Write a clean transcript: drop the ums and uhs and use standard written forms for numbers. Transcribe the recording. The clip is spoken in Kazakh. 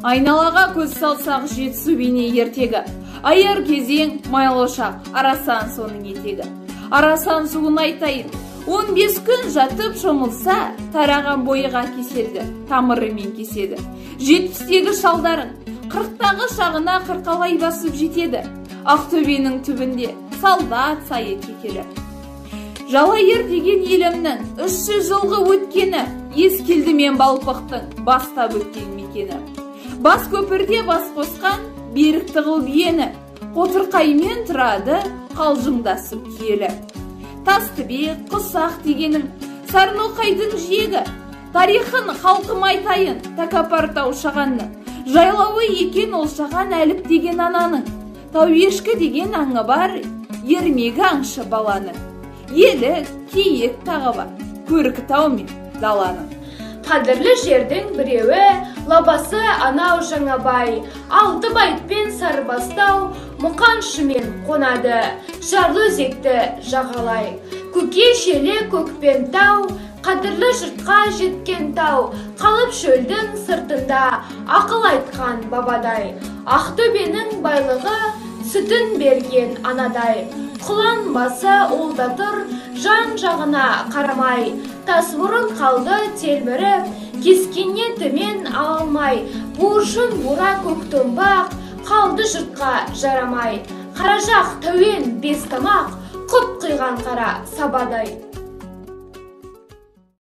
Айналаға көз салсақ жетісу бейне ертегі. Айыр кезең майлы шақ, арасан соның етегі. Арасан суын айтайын, 15 күн жатып шомылса, тараған бойыға кеселді, тамырымен кеседі. 70-тегі шалдарын, 40-тағы шағына қырқалай басып жетеді. Ақтөбенің түбінде солдат сайы кекелі. Жалайыр деген елімнің 300 жылғы өткені, ескелді мен балпықтың бастап өткен мекені. Бас көпірде бас қосқан берік тығыл биені, қотырқаймен тұрады қалжыңдасып киелі. Тастыбек, Құсақ дегенің Сарноқайдың жиегі, тарихын халқым айтайын тәкаппар тау шағанның. Жайлауы екен ол шаған әліп деген ананың. Тауешкі деген аңы бар, ермегі аңшы баланың. Елік, киік тағы бар, көркі тау мен даланың. Қадірлі жердің біреуі, лабасы анау Жаңабай, алты байтпен Сарыбастау, Мұқаншымен қонады, жарлы өзекті жағалай. Көке шелі көкпен тау, қадірлі жұртқа жеткен тау, қалып шөлдің сыртында ақыл айтқан бабадай. Ақтөбенің байлығы сүтін берген анадай. Құлан басы олда тұр, жан жағына қарамай. Тасмұрын қалды телміріп, кескенне төмен алмай. Буыршын бура көктомбақ, қалды жұртқа жарамай. Қаражақ тәуен бес тамақ, құт қиған қара сабадай.